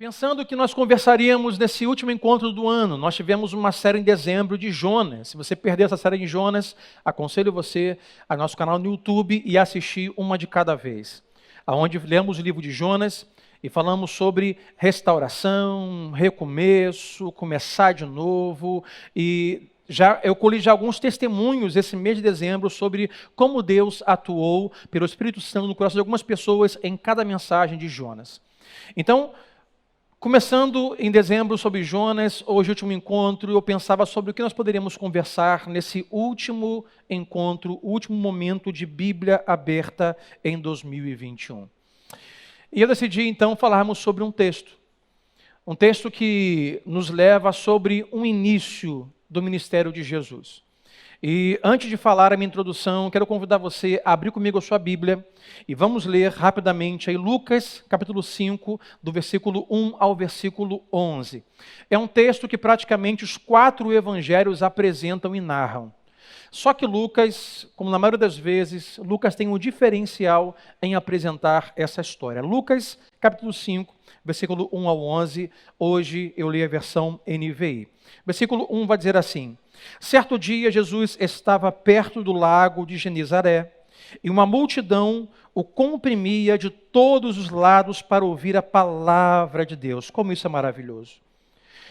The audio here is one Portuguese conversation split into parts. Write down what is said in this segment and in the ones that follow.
Pensando que nós conversaríamos nesse último encontro do ano, nós tivemos uma série em dezembro de Jonas. Se você perdeu essa série de Jonas, aconselho você a nosso canal no YouTube e assistir uma de cada vez. Onde lemos o livro de Jonas e falamos sobre restauração, recomeço, começar de novo. E eu colhi já alguns testemunhos esse mês de dezembro sobre como Deus atuou pelo Espírito Santo no coração de algumas pessoas em cada mensagem de Jonas. Então, começando em dezembro sobre Jonas, hoje último encontro, eu pensava sobre o que nós poderíamos conversar nesse último encontro, último momento de Bíblia aberta em 2021. E eu decidi então falarmos sobre um texto que nos leva sobre um início do ministério de Jesus. E antes de falar a minha introdução, quero convidar você a abrir comigo a sua Bíblia e vamos ler rapidamente aí Lucas, capítulo 5, do versículo 1 ao versículo 11. É um texto que praticamente os 4 evangelhos apresentam e narram. Só que Lucas, como na maioria das vezes, Lucas tem um diferencial em apresentar essa história. Lucas, capítulo 5, versículo 1 ao 11, hoje eu li a versão NVI. Versículo 1 vai dizer assim: certo dia, Jesus estava perto do lago de Genezaré, e uma multidão o comprimia de todos os lados para ouvir a palavra de Deus. Como isso é maravilhoso!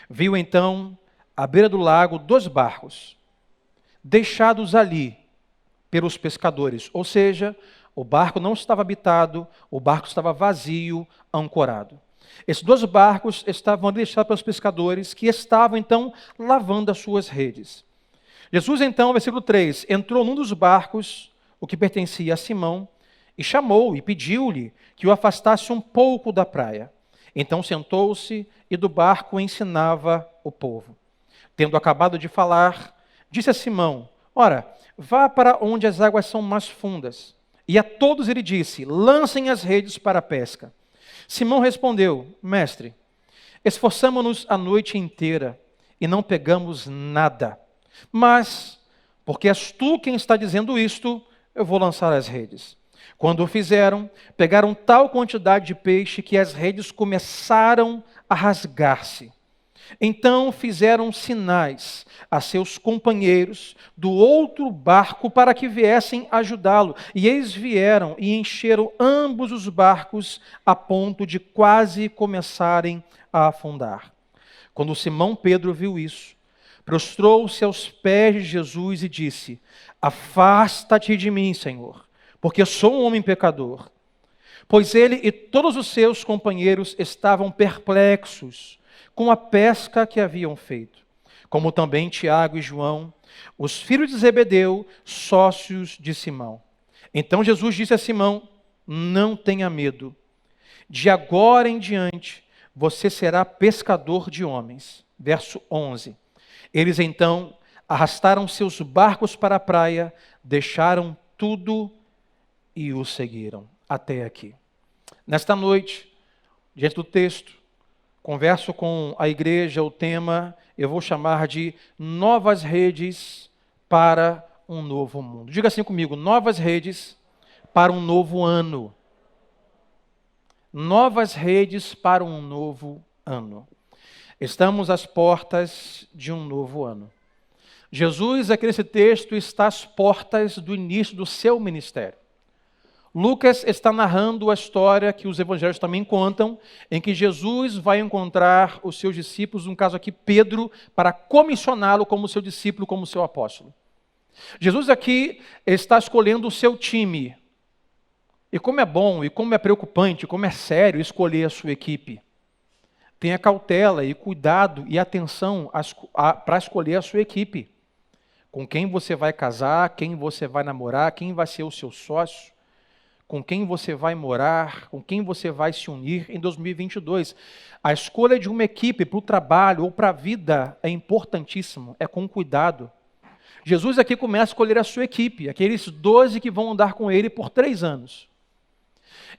Viu então, à beira do lago, 2 barcos, deixados ali pelos pescadores. Ou seja, o barco não estava habitado, o barco estava vazio, ancorado. Esses 2 barcos estavam deixados pelos pescadores, que estavam então lavando as suas redes. Jesus então, versículo 3, entrou num dos barcos, o que pertencia a Simão, e chamou e pediu-lhe que o afastasse um pouco da praia. Então sentou-se e do barco ensinava o povo. Tendo acabado de falar, disse a Simão: ora, vá para onde as águas são mais fundas. E a todos ele disse: lancem as redes para a pesca. Simão respondeu: mestre, esforçamo-nos a noite inteira e não pegamos nada. Mas, porque és tu quem está dizendo isto, eu vou lançar as redes. Quando o fizeram, pegaram tal quantidade de peixe que as redes começaram a rasgar-se. Então fizeram sinais a seus companheiros do outro barco para que viessem ajudá-lo. E eles vieram e encheram ambos os barcos a ponto de quase começarem a afundar. Quando Simão Pedro viu isso, prostrou-se aos pés de Jesus e disse: afasta-te de mim, Senhor, porque eu sou um homem pecador. Pois ele e todos os seus companheiros estavam perplexos com a pesca que haviam feito, como também Tiago e João, os filhos de Zebedeu, sócios de Simão. Então Jesus disse a Simão: não tenha medo, de agora em diante você será pescador de homens. Verso 11. Eles então arrastaram seus barcos para a praia, deixaram tudo e o seguiram. Até aqui. Nesta noite, diante do texto, converso com a igreja, o tema eu vou chamar de novas redes para um novo mundo. Diga assim comigo: novas redes para um novo ano. Novas redes para um novo ano. Estamos às portas de um novo ano. Jesus, aqui nesse texto, está às portas do início do seu ministério. Lucas está narrando a história que os evangelhos também contam, em que Jesus vai encontrar os seus discípulos, no caso aqui Pedro, para comissioná-lo como seu discípulo, como seu apóstolo. Jesus aqui está escolhendo o seu time. E como é bom, e como é preocupante, como é sério escolher a sua equipe. Tenha cautela e cuidado e atenção para escolher a sua equipe. Com quem você vai casar, quem você vai namorar, quem vai ser o seu sócio, com quem você vai morar, com quem você vai se unir em 2022. A escolha de uma equipe para o trabalho ou para a vida é importantíssimo, é com cuidado. Jesus aqui começa a escolher a sua equipe, aqueles 12 que vão andar com ele por 3 anos.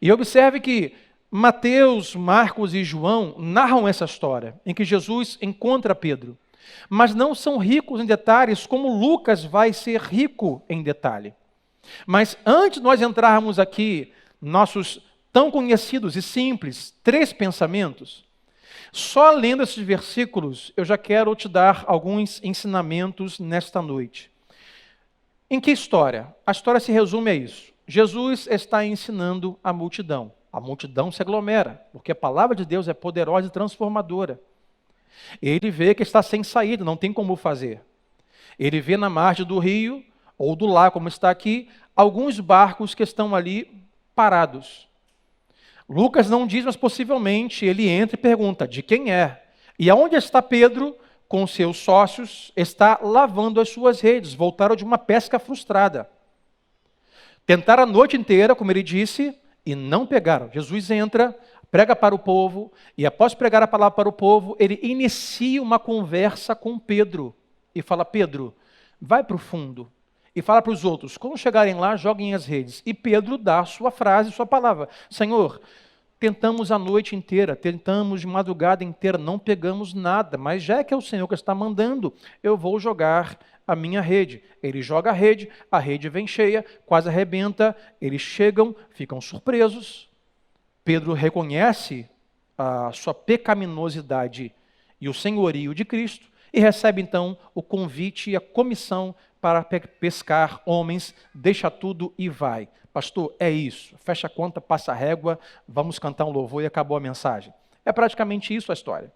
E observe que Mateus, Marcos e João narram essa história, em que Jesus encontra Pedro, mas não são ricos em detalhes como Lucas vai ser rico em detalhe. Mas antes de nós entrarmos aqui, nossos tão conhecidos e simples 3 pensamentos, Só lendo esses versículos, eu já quero te dar alguns ensinamentos nesta noite. Em que história? A história se resume a isso. Jesus está ensinando a multidão. A multidão se aglomera, porque a palavra de Deus é poderosa e transformadora. Ele vê que está sem saída, não tem como fazer. Ele vê na margem do rio, ou do lago, como está aqui, alguns barcos que estão ali parados. Lucas não diz, mas possivelmente ele entra e pergunta, de quem é? E aonde está Pedro, com seus sócios, está lavando as suas redes, voltaram de uma pesca frustrada. Tentaram a noite inteira, como ele disse, e não pegaram. Jesus entra, prega para o povo, e após pregar a palavra para o povo, ele inicia uma conversa com Pedro, e fala, Pedro, vai para o fundo, e fala para os outros, quando chegarem lá, joguem as redes. E Pedro dá a sua frase, sua palavra, Senhor, tentamos a noite inteira, tentamos de madrugada inteira, não pegamos nada, mas já que é o Senhor que está mandando, eu vou jogar a minha rede. Ele joga a rede vem cheia, quase arrebenta, eles chegam, ficam surpresos. Pedro reconhece a sua pecaminosidade e o senhorio de Cristo e recebe então o convite e a comissão para pescar homens, deixa tudo e vai. Pastor, é isso, fecha a conta, passa a régua, vamos cantar um louvor e acabou a mensagem. É praticamente isso a história.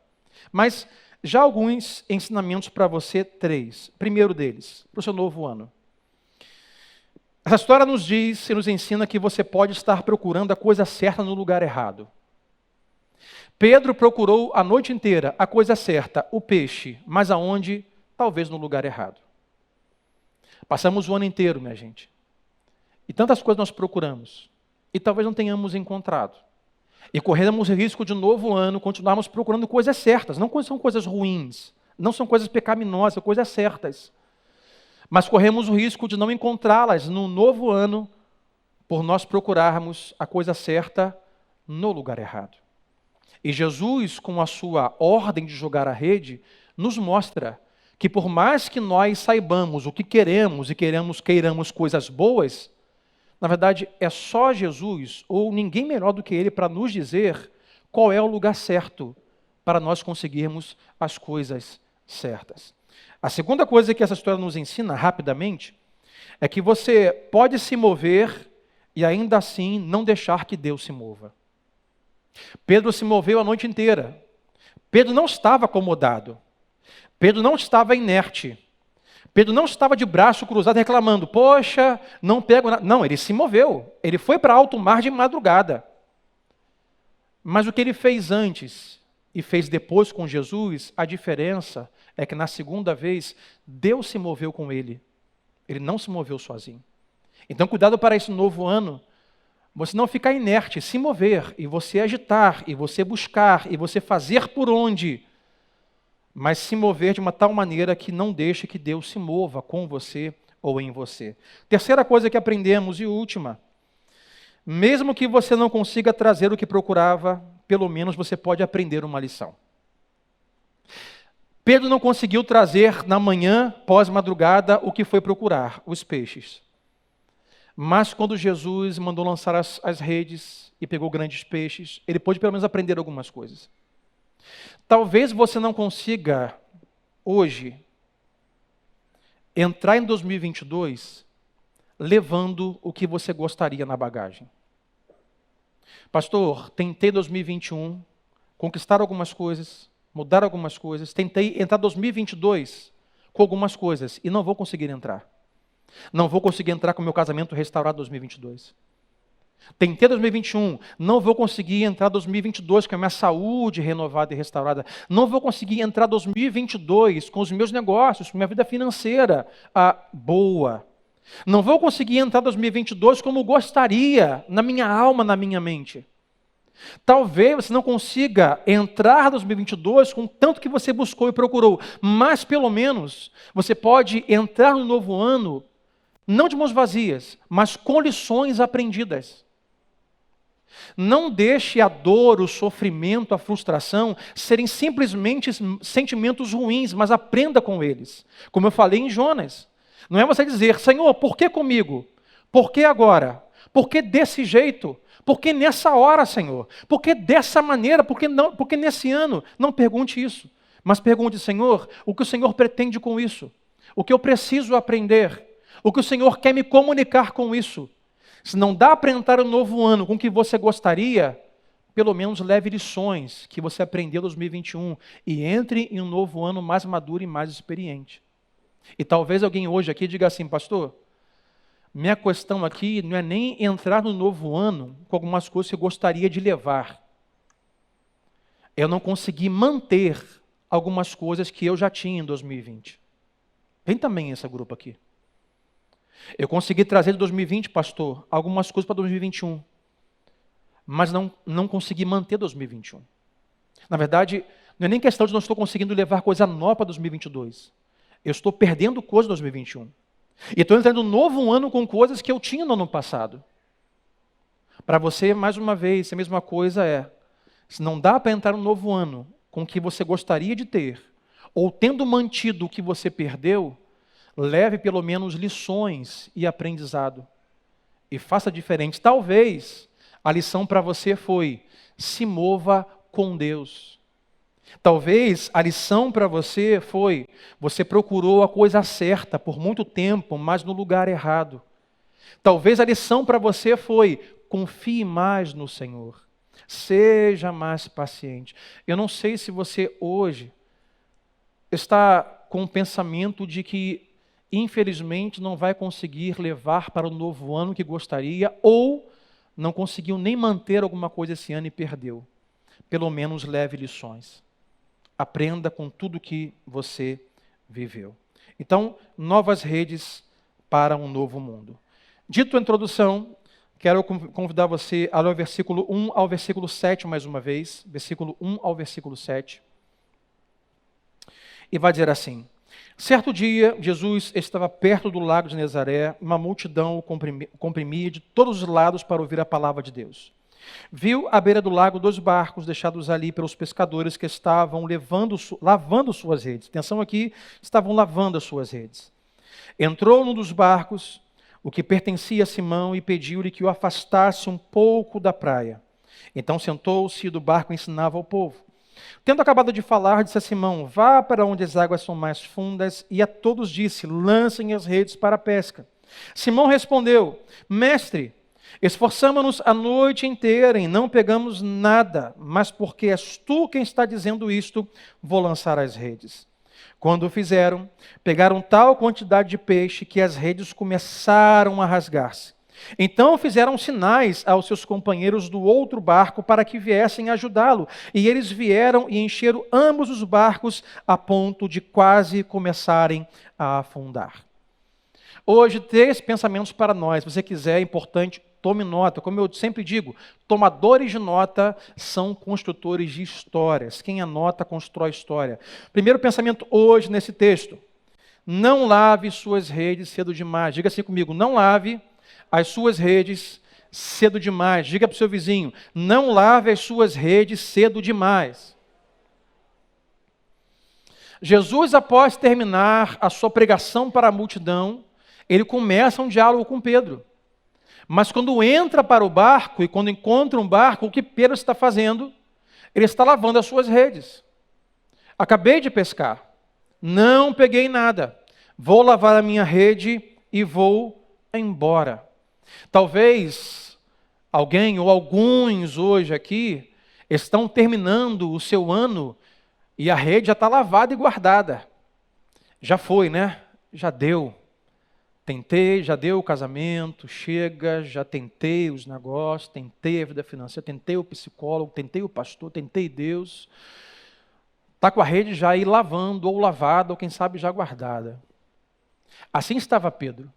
Mas já alguns ensinamentos para você, 3. Primeiro deles, para o seu novo ano. Essa história nos diz e nos ensina que você pode estar procurando a coisa certa no lugar errado. Pedro procurou a noite inteira a coisa certa, o peixe, mas aonde? Talvez no lugar errado. Passamos o ano inteiro, minha gente. E tantas coisas nós procuramos. E talvez não tenhamos encontrado. E corremos o risco de novo ano continuarmos procurando coisas certas. Não são coisas ruins. Não são coisas pecaminosas, são coisas certas. Mas corremos o risco de não encontrá-las no novo ano por nós procurarmos a coisa certa no lugar errado. E Jesus, com a sua ordem de jogar a rede, nos mostra que por mais que nós saibamos o que queremos e queiramos coisas boas, na verdade é só Jesus ou ninguém melhor do que Ele para nos dizer qual é o lugar certo para nós conseguirmos as coisas certas. A segunda coisa que essa história nos ensina rapidamente é que você pode se mover e ainda assim não deixar que Deus se mova. Pedro se moveu a noite inteira. Pedro não estava acomodado. Pedro não estava inerte. Pedro não estava de braço cruzado reclamando, poxa, não pego nada. Não, ele se moveu. Ele foi para alto mar de madrugada. Mas o que ele fez antes e fez depois com Jesus, a diferença é que na segunda vez, Deus se moveu com ele. Ele não se moveu sozinho. Então, cuidado para esse novo ano, você não ficar inerte, se mover, e você agitar, e você buscar, e você fazer por onde, mas se mover de uma tal maneira que não deixe que Deus se mova com você ou em você. Terceira coisa que aprendemos, e última, mesmo que você não consiga trazer o que procurava, pelo menos você pode aprender uma lição. Pedro não conseguiu trazer na manhã, pós-madrugada, o que foi procurar, os peixes. Mas quando Jesus mandou lançar as redes e pegou grandes peixes, ele pôde pelo menos aprender algumas coisas. Talvez você não consiga, hoje, entrar em 2022 levando o que você gostaria na bagagem. Pastor, tentei 2021 conquistar algumas coisas, mudar algumas coisas, tentei entrar 2022 com algumas coisas e não vou conseguir entrar. Não vou conseguir entrar com o meu casamento restaurado em 2022. Tentei 2021, não vou conseguir entrar 2022 com a minha saúde renovada e restaurada. Não vou conseguir entrar 2022 com os meus negócios, com a minha vida financeira boa. Não vou conseguir entrar 2022 como gostaria, na minha alma, na minha mente. Talvez você não consiga entrar 2022 com tanto que você buscou e procurou, mas pelo menos você pode entrar no novo ano não de mãos vazias, mas com lições aprendidas. Não deixe a dor, o sofrimento, a frustração serem simplesmente sentimentos ruins, mas aprenda com eles. Como eu falei em Jonas. Não é você dizer, Senhor, por que comigo? Por que agora? Por que desse jeito? Por que nessa hora, Senhor? Por que dessa maneira? Por que nesse ano? Não pergunte isso. Mas pergunte, Senhor, o que o Senhor pretende com isso? O que eu preciso aprender? O que o Senhor quer me comunicar com isso? Se não dá para entrar no novo ano com o que você gostaria, pelo menos leve lições que você aprendeu em 2021 e entre em um novo ano mais maduro e mais experiente. E talvez alguém hoje aqui diga assim, pastor, minha questão aqui não é nem entrar no novo ano com algumas coisas que eu gostaria de levar. Eu não consegui manter algumas coisas que eu já tinha em 2020. Tem também esse grupo aqui. Eu consegui trazer de 2020, pastor, algumas coisas para 2021. Mas não consegui manter 2021. Na verdade, não é nem questão de não estou conseguindo levar coisa nova para 2022. Eu estou perdendo coisa em 2021. E estou entrando no novo ano com coisas que eu tinha no ano passado. Para você, mais uma vez, a mesma coisa se não dá para entrar no novo ano com o que você gostaria de ter, ou tendo mantido o que você perdeu, leve pelo menos lições e aprendizado. E faça diferente. Talvez a lição para você foi, se mova com Deus. Talvez a lição para você foi, você procurou a coisa certa por muito tempo, mas no lugar errado. Talvez a lição para você foi, confie mais no Senhor. Seja mais paciente. Eu não sei se você hoje está com o pensamento de que, infelizmente, não vai conseguir levar para o novo ano que gostaria, ou não conseguiu nem manter alguma coisa esse ano e perdeu. Pelo menos leve lições. Aprenda com tudo que você viveu. Então, novas redes para um novo mundo. Dito a introdução, quero convidar você a ler o versículo 1 ao versículo 7 mais uma vez. Versículo 1 ao versículo 7. E vai dizer assim: certo dia, Jesus estava perto do lago de Nezaré, uma multidão o comprimia de todos os lados para ouvir a palavra de Deus. Viu à beira do lago 2 barcos deixados ali pelos pescadores que estavam lavando suas redes. Atenção aqui, estavam lavando as suas redes. Entrou num dos barcos, o que pertencia a Simão, e pediu-lhe que o afastasse um pouco da praia. Então sentou-se e do barco ensinava ao povo. Tendo acabado de falar, disse a Simão, vá para onde as águas são mais fundas, e a todos disse, lancem as redes para a pesca. Simão respondeu, mestre, esforçamo-nos a noite inteira e não pegamos nada, mas porque és tu quem está dizendo isto, vou lançar as redes. Quando o fizeram, pegaram tal quantidade de peixe que as redes começaram a rasgar-se. Então fizeram sinais aos seus companheiros do outro barco para que viessem ajudá-lo. E eles vieram e encheram ambos os barcos a ponto de quase começarem a afundar. Hoje, 3 pensamentos para nós. Se você quiser, é importante, tome nota. Como eu sempre digo, tomadores de nota são construtores de histórias. Quem anota, constrói história. Primeiro pensamento hoje nesse texto. Não lave suas redes cedo demais. Diga assim comigo, não lave as suas redes cedo demais. Diga para o seu vizinho, não lave as suas redes cedo demais. Jesus, após terminar a sua pregação para a multidão, ele começa um diálogo com Pedro. Mas quando entra para o barco e quando encontra um barco, o que Pedro está fazendo? Ele está lavando as suas redes. Acabei de pescar, não peguei nada, vou lavar a minha rede e vou embora. Talvez alguém ou alguns hoje aqui estão terminando o seu ano e a rede já está lavada e guardada. Já foi, né? Já deu. Tentei, já deu o casamento, chega, já tentei os negócios, tentei a vida financeira, tentei o psicólogo, tentei o pastor, tentei Deus. Está com a rede já aí lavando, ou lavada, ou quem sabe já guardada. Assim estava Pedro.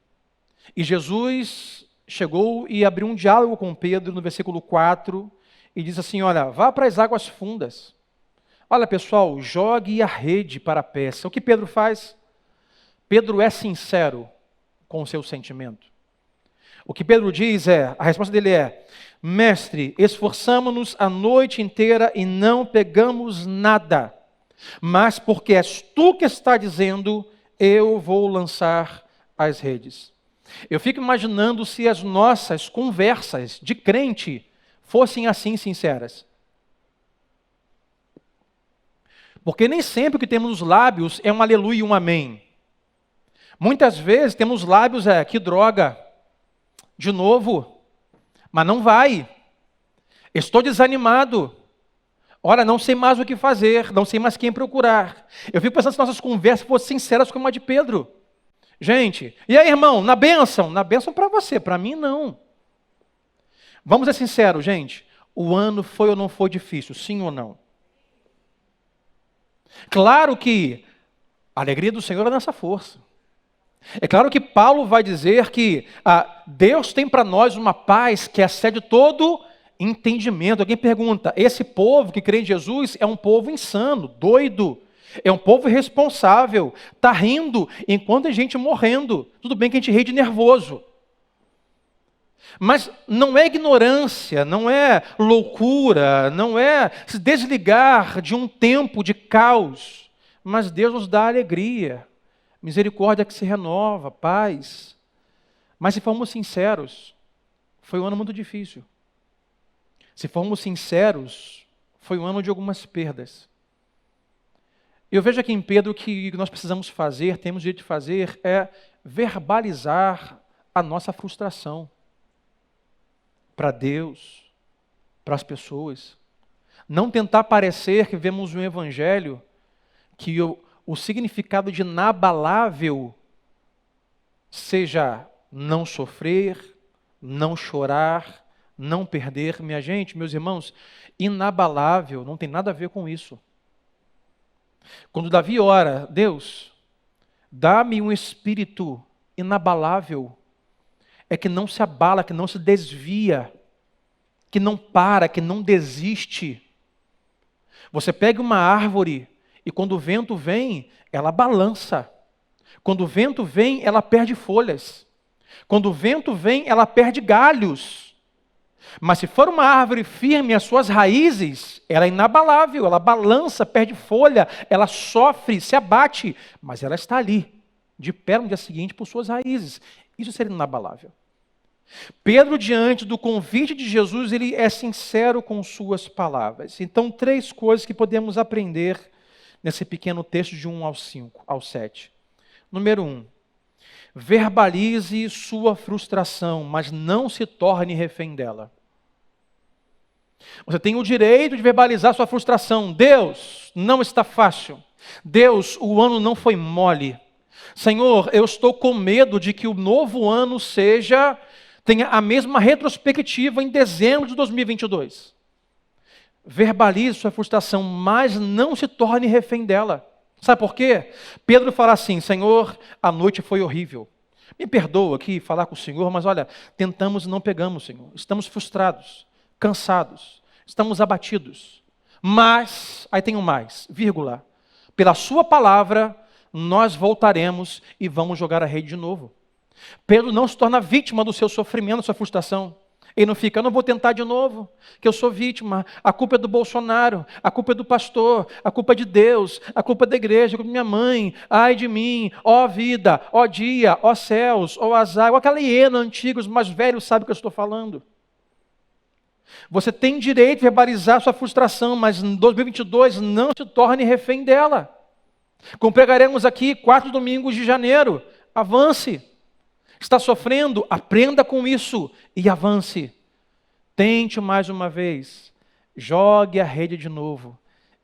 E Jesus chegou e abriu um diálogo com Pedro no versículo 4 e diz assim, olha, vá para as águas fundas. Olha pessoal, jogue a rede para a pesca. O que Pedro faz? Pedro é sincero com o seu sentimento. O que Pedro diz a resposta dele é, mestre, esforçamo-nos a noite inteira e não pegamos nada, mas porque és tu que está dizendo, eu vou lançar as redes. Eu fico imaginando se as nossas conversas de crente fossem assim sinceras. Porque nem sempre o que temos nos lábios é um aleluia e um amém. Muitas vezes temos lábios, que droga, de novo, mas não vai. Estou desanimado. Ora, não sei mais o que fazer, não sei mais quem procurar. Eu fico pensando se nossas conversas fossem sinceras como a de Pedro. Gente, e aí, irmão, na bênção? Na bênção para você, para mim não. Vamos ser sinceros, gente. O ano foi ou não foi difícil, sim ou não? Claro que a alegria do Senhor é nossa força. É claro que Paulo vai dizer que Deus tem para nós uma paz que excede todo entendimento. Alguém pergunta, esse povo que crê em Jesus é um povo insano, doido, é um povo irresponsável, está rindo enquanto tem gente morrendo. Tudo bem que a gente ri de nervoso. Mas não é ignorância, não é loucura, não é se desligar de um tempo de caos. Mas Deus nos dá alegria, misericórdia que se renova, paz. Mas se formos sinceros, foi um ano muito difícil. Se formos sinceros, foi um ano de algumas perdas. Eu vejo aqui em Pedro que o que nós precisamos fazer, temos o direito de fazer, é verbalizar a nossa frustração para Deus, para as pessoas. Não tentar parecer que vemos um evangelho que o significado de inabalável seja não sofrer, não chorar, não perder. Minha gente, meus irmãos, inabalável não tem nada a ver com isso. Quando Davi ora, Deus, dá-me um espírito inabalável, é que não se abala, que não se desvia, que não para, que não desiste. Você pega uma árvore e quando o vento vem, ela balança. Quando o vento vem, ela perde folhas. Quando o vento vem, ela perde galhos. Mas se for uma árvore firme, as suas raízes, ela é inabalável, ela balança, perde folha, ela sofre, se abate, mas ela está ali, de pé no dia seguinte por suas raízes. Isso seria inabalável. Pedro, diante do convite de Jesus, ele é sincero com suas palavras. Então, 3 coisas que podemos aprender nesse pequeno texto de 1 ao 7. Número 1, verbalize sua frustração, mas não se torne refém dela. Você tem o direito de verbalizar sua frustração. Deus, não está fácil. Deus, o ano não foi mole. Senhor, eu estou com medo de que o novo ano tenha a mesma retrospectiva em dezembro de 2022. Verbalize sua frustração, mas não se torne refém dela. Sabe por quê? Pedro fala assim, Senhor, a noite foi horrível. Me perdoa aqui falar com o Senhor, mas olha, tentamos e não pegamos, Senhor. Estamos frustrados, cansados, estamos abatidos. Mas, aí tem um mais, vírgula, pela sua palavra, nós voltaremos e vamos jogar a rede de novo. Pedro não se torna vítima do seu sofrimento, da sua frustração. Ele não fica, eu não vou tentar de novo, que eu sou vítima, a culpa é do Bolsonaro, a culpa é do pastor, a culpa é de Deus, a culpa é da igreja, a culpa é da minha mãe, ai de mim, ó vida, ó dia, ó céus, ó azar, ó aquela hiena antiga, os mais velhos sabem o que eu estou falando. Você tem direito de verbalizar sua frustração, mas em 2022 não se torne refém dela. Como pregaremos aqui 4 domingos de janeiro, avance. Está sofrendo? Aprenda com isso e avance. Tente mais uma vez. Jogue a rede de novo.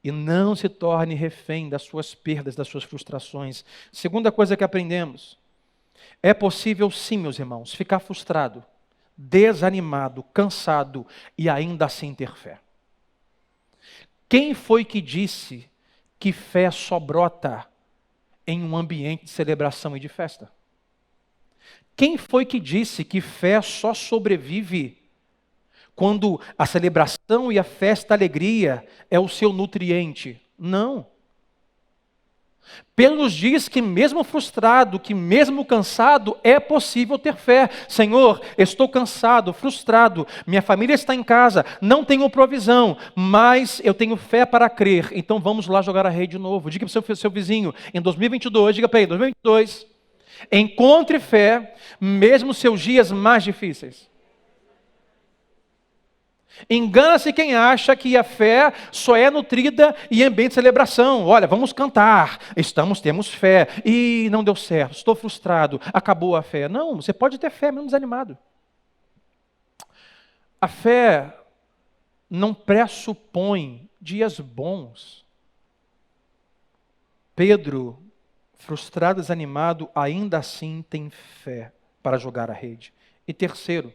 E não se torne refém das suas perdas, das suas frustrações. Segunda coisa que aprendemos. É possível sim, meus irmãos, ficar frustrado, desanimado, cansado e ainda assim ter fé. Quem foi que disse que fé só brota em um ambiente de celebração e de festa? Quem foi que disse que fé só sobrevive quando a celebração e a festa, a alegria é o seu nutriente? Não. Pedro nos diz que mesmo frustrado, que mesmo cansado, é possível ter fé. Senhor, estou cansado, frustrado, minha família está em casa, não tenho provisão, mas eu tenho fé para crer. Então vamos lá jogar a rede de novo. Diga para o seu vizinho, em 2022, diga para ele, 2022... Encontre fé, mesmo nos seus dias mais difíceis. Engana-se quem acha que a fé só é nutrida em ambiente de celebração. Olha, vamos cantar, temos fé, e não deu certo, estou frustrado, acabou a fé. Não, você pode ter fé mesmo desanimado. A fé não pressupõe dias bons. Pedro, frustrado, desanimado, ainda assim tem fé para jogar a rede. E terceiro,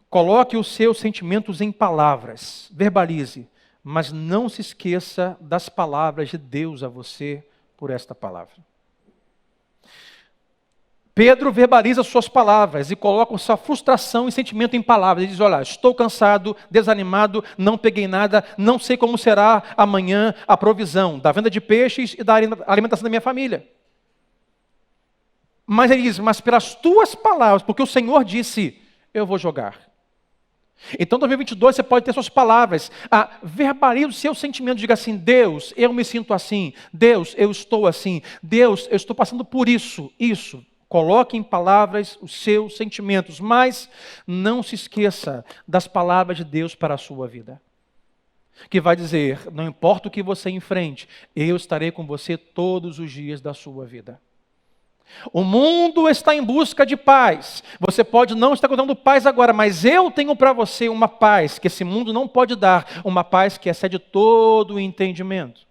coloque os seus sentimentos em palavras, verbalize, mas não se esqueça das palavras de Deus a você por esta palavra. Pedro verbaliza suas palavras e coloca sua frustração e sentimento em palavras. Ele diz, olha, estou cansado, desanimado, não peguei nada, não sei como será amanhã a provisão da venda de peixes e da alimentação da minha família. Mas ele diz, mas pelas tuas palavras, porque o Senhor disse, eu vou jogar. Então, em 2022, você pode ter suas palavras. Verbalize o seu sentimento. Diga assim, Deus, eu me sinto assim. Deus, eu estou assim. Deus, eu estou passando por isso. Coloque em palavras os seus sentimentos. Mas não se esqueça das palavras de Deus para a sua vida. Que vai dizer, não importa o que você enfrente, eu estarei com você todos os dias da sua vida. O mundo está em busca de paz. Você pode não estar contando paz agora, mas eu tenho para você uma paz que esse mundo não pode dar, uma paz que excede todo o entendimento.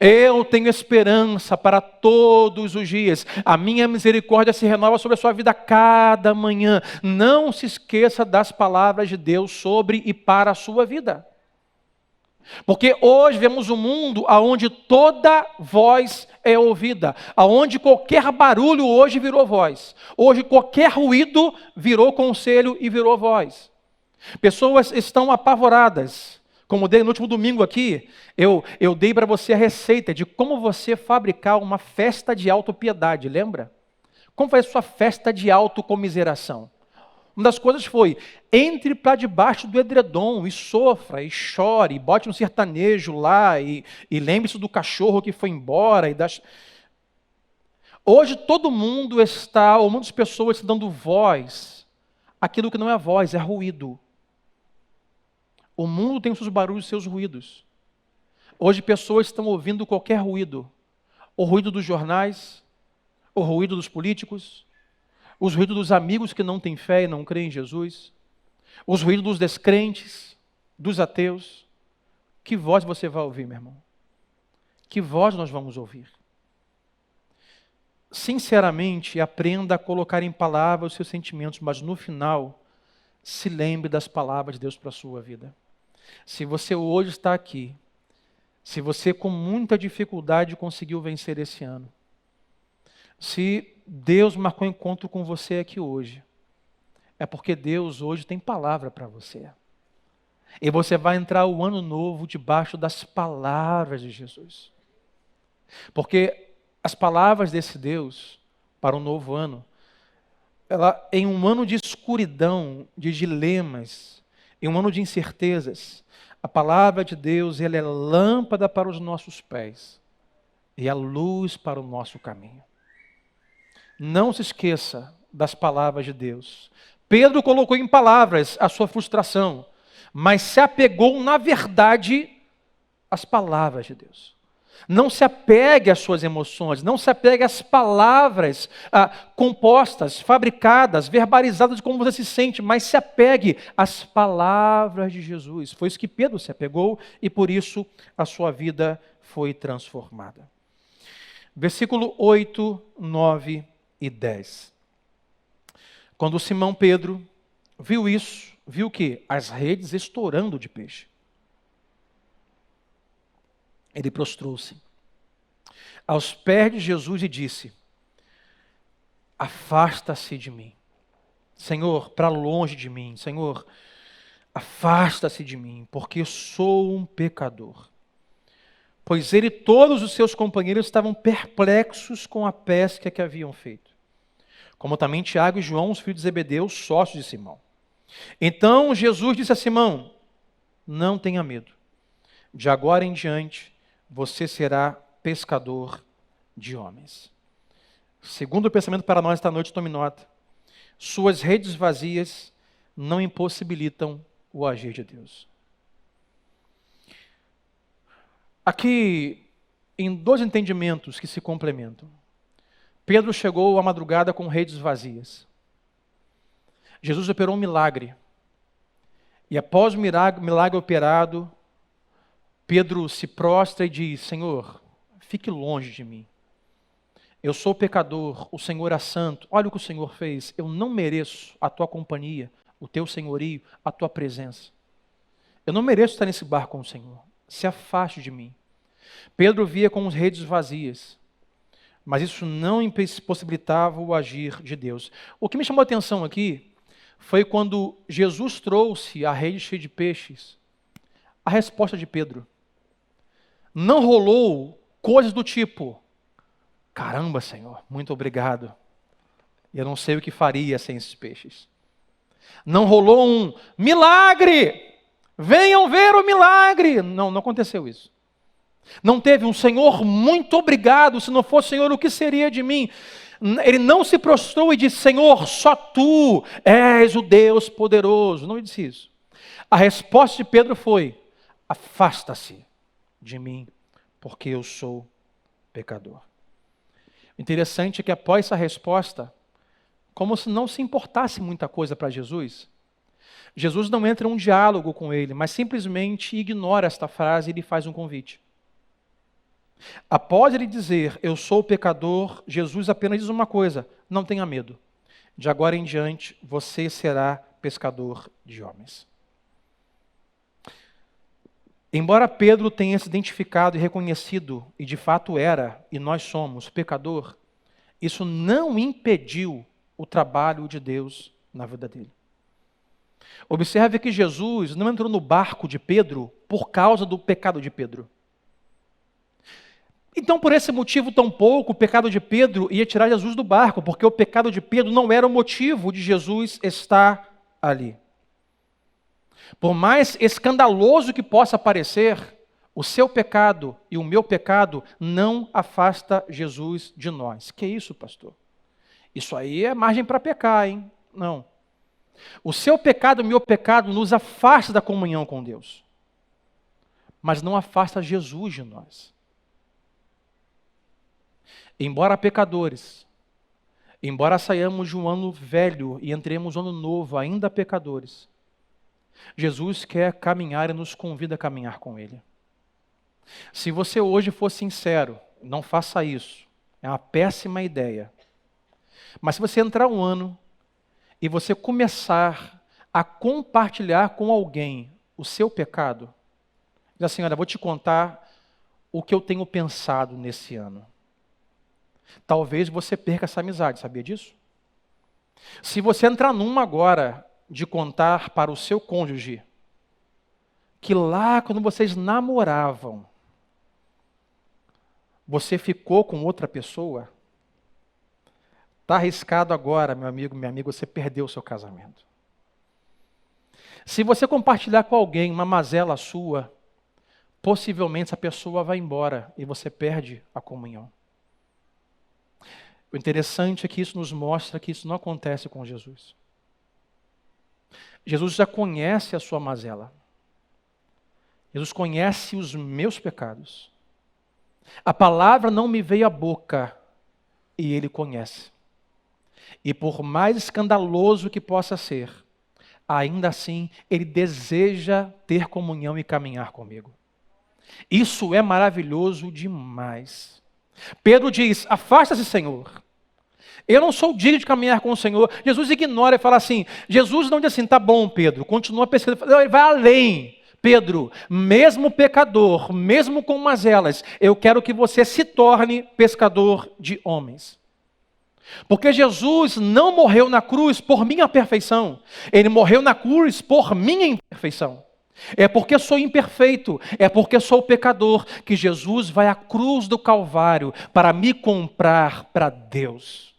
Eu tenho esperança para todos os dias. A minha misericórdia se renova sobre a sua vida cada manhã. Não se esqueça das palavras de Deus sobre e para a sua vida. Porque hoje vemos um mundo onde toda voz é ouvida, onde qualquer barulho hoje virou voz. Hoje qualquer ruído virou conselho e virou voz. Pessoas estão apavoradas. Como dei no último domingo aqui, eu dei para você a receita de como você fabricar uma festa de autopiedade, lembra? Como fazer sua festa de autocomiseração? Uma das coisas foi, entre para debaixo do edredom e sofra, e chore, e bote um sertanejo lá, e lembre-se do cachorro que foi embora. Hoje todo mundo está, ou muitas pessoas estão dando voz, aquilo que não é voz, é ruído. O mundo tem os seus barulhos e seus ruídos. Hoje pessoas estão ouvindo qualquer ruído. O ruído dos jornais, o ruído dos políticos, os ruídos dos amigos que não têm fé e não creem em Jesus, os ruídos dos descrentes, dos ateus. Que voz você vai ouvir, meu irmão? Que voz nós vamos ouvir? Sinceramente, aprenda a colocar em palavras os seus sentimentos, mas no final, se lembre das palavras de Deus para a sua vida. Se você hoje está aqui, se você com muita dificuldade conseguiu vencer esse ano, se Deus marcou encontro com você aqui hoje, é porque Deus hoje tem palavra para você. E você vai entrar o ano novo debaixo das palavras de Jesus. Porque as palavras desse Deus para o novo ano, em um ano de escuridão, de dilemas, em um ano de incertezas, a palavra de Deus ela é lâmpada para os nossos pés e a luz para o nosso caminho. Não se esqueça das palavras de Deus. Pedro colocou em palavras a sua frustração, mas se apegou na verdade às palavras de Deus. Não se apegue às suas emoções, não se apegue às palavras compostas, fabricadas, verbalizadas de como você se sente, mas se apegue às palavras de Jesus. Foi isso que Pedro se apegou e por isso a sua vida foi transformada. Versículo 8, 9 e 10. Quando Simão Pedro viu isso, viu que as redes estourando de peixe, ele prostrou-se aos pés de Jesus e disse: afasta-se de mim, Senhor, para longe de mim, Senhor, afasta-se de mim, porque sou um pecador. Pois ele e todos os seus companheiros estavam perplexos com a pesca que haviam feito, como também Tiago e João, os filhos de Zebedeu, sócios de Simão. Então Jesus disse a Simão: não tenha medo, de agora em diante você será pescador de homens. Segundo pensamento para nós esta noite, tome nota. Suas redes vazias não impossibilitam o agir de Deus. Aqui, em dois entendimentos que se complementam. Pedro chegou à madrugada com redes vazias. Jesus operou um milagre. E após o milagre operado, Pedro se prostra e diz: Senhor, fique longe de mim. Eu sou pecador, o Senhor é santo. Olha o que o Senhor fez. Eu não mereço a tua companhia, o teu senhorio, a tua presença. Eu não mereço estar nesse barco com o Senhor. Se afaste de mim. Pedro via com as redes vazias, mas isso não impossibilitava o agir de Deus. O que me chamou a atenção aqui foi quando Jesus trouxe a rede cheia de peixes, a resposta de Pedro. Não rolou coisas do tipo: caramba, Senhor, muito obrigado. Eu não sei o que faria sem esses peixes. Não rolou um milagre. Venham ver o milagre. Não aconteceu isso. Não teve um Senhor, muito obrigado. Se não fosse Senhor, o que seria de mim? Ele não se prostrou e disse: Senhor, só tu és o Deus poderoso. Não disse isso. A resposta de Pedro foi: afasta-se de mim, porque eu sou pecador. Interessante é que após essa resposta, como se não se importasse muita coisa para Jesus, Jesus não entra em um diálogo com ele, mas simplesmente ignora esta frase e lhe faz um convite. Após ele dizer: eu sou pecador, Jesus apenas diz uma coisa: não tenha medo. De agora em diante, você será pescador de homens. Embora Pedro tenha se identificado e reconhecido, e de fato era, e nós somos, pecador, isso não impediu o trabalho de Deus na vida dele. Observe que Jesus não entrou no barco de Pedro por causa do pecado de Pedro. Então, por esse motivo, tampouco o pecado de Pedro ia tirar Jesus do barco, porque o pecado de Pedro não era o motivo de Jesus estar ali. Por mais escandaloso que possa parecer, o seu pecado e o meu pecado não afasta Jesus de nós. Que isso, pastor? Isso aí é margem para pecar, hein? Não. O seu pecado e o meu pecado nos afasta da comunhão com Deus, mas não afasta Jesus de nós. Embora pecadores, embora saiamos de um ano velho e entremos no ano novo ainda pecadores, Jesus quer caminhar e nos convida a caminhar com Ele. Se você hoje for sincero, não faça isso. É uma péssima ideia. Mas se você entrar um ano e você começar a compartilhar com alguém o seu pecado, diz assim: olha, vou te contar o que eu tenho pensado nesse ano. Talvez você perca essa amizade, sabia disso? Se você entrar numa agora de contar para o seu cônjuge que lá quando vocês namoravam, você ficou com outra pessoa, está arriscado agora, meu amigo, minha amiga, você perdeu o seu casamento. Se você compartilhar com alguém uma mazela sua, possivelmente essa pessoa vai embora e você perde a comunhão. O interessante é que isso nos mostra que isso não acontece com Jesus. Jesus já conhece a sua mazela. Jesus conhece os meus pecados. A palavra não me veio à boca e Ele conhece. E por mais escandaloso que possa ser, ainda assim Ele deseja ter comunhão e caminhar comigo. Isso é maravilhoso demais. Pedro diz: afasta-se, Senhor. Eu não sou digno de caminhar com o Senhor. Jesus ignora e fala assim. Jesus não diz assim: tá bom, Pedro, continua pescando. Ele vai além. Pedro, mesmo pecador, mesmo com mazelas, eu quero que você se torne pescador de homens. Porque Jesus não morreu na cruz por minha perfeição. Ele morreu na cruz por minha imperfeição. É porque sou imperfeito, é porque sou pecador, que Jesus vai à cruz do Calvário para me comprar para Deus.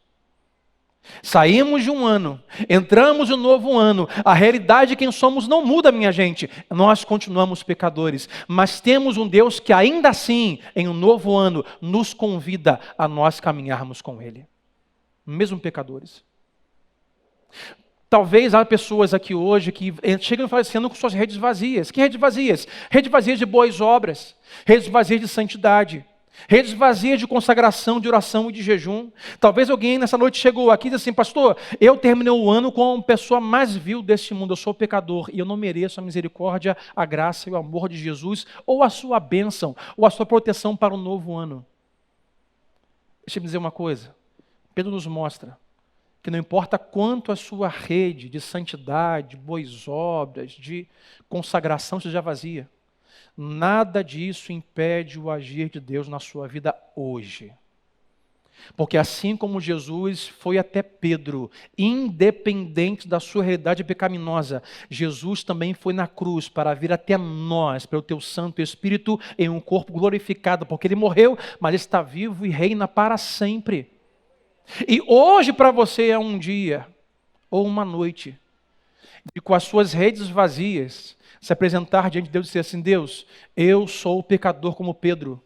Saímos de um ano, entramos em um novo ano. A realidade de quem somos não muda, minha gente. Nós continuamos pecadores, mas temos um Deus que ainda assim, em um novo ano, nos convida a nós caminharmos com Ele. mesmo pecadores. Talvez há pessoas aqui hoje que chegam falecendo com suas redes vazias. Que redes vazias? Redes vazias de boas obras, redes vazias de santidade, redes vazias de consagração, de oração e de jejum. Talvez alguém nessa noite chegou aqui e disse assim: pastor, eu terminei o ano como a pessoa mais vil deste mundo, eu sou pecador e eu não mereço a misericórdia, a graça e o amor de Jesus, ou a sua bênção, ou a sua proteção para o novo ano. Deixa eu dizer uma coisa, Pedro nos mostra que não importa quanto a sua rede de santidade, de boas obras, de consagração seja vazia, nada disso impede o agir de Deus na sua vida hoje. Porque assim como Jesus foi até Pedro, independente da sua realidade pecaminosa, Jesus também foi na cruz para vir até nós, pelo teu Santo Espírito, em um corpo glorificado, porque ele morreu, mas está vivo e reina para sempre. E hoje para você é um dia ou uma noite de, com as suas redes vazias, se apresentar diante de Deus e dizer assim: Deus, eu sou pecador como Pedro,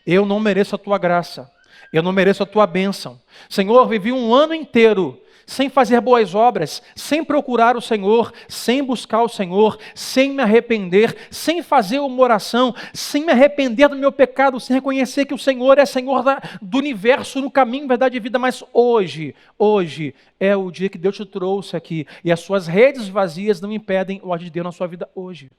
eu não mereço a tua graça, eu não mereço a tua bênção. Senhor, vivi um ano inteiro sem fazer boas obras, sem procurar o Senhor, sem buscar o Senhor, sem me arrepender, sem fazer uma oração, sem me arrepender do meu pecado, sem reconhecer que o Senhor é Senhor do universo, no caminho, verdade e vida. Mas hoje é o dia que Deus te trouxe aqui, e as suas redes vazias não impedem o agir de Deus na sua vida hoje.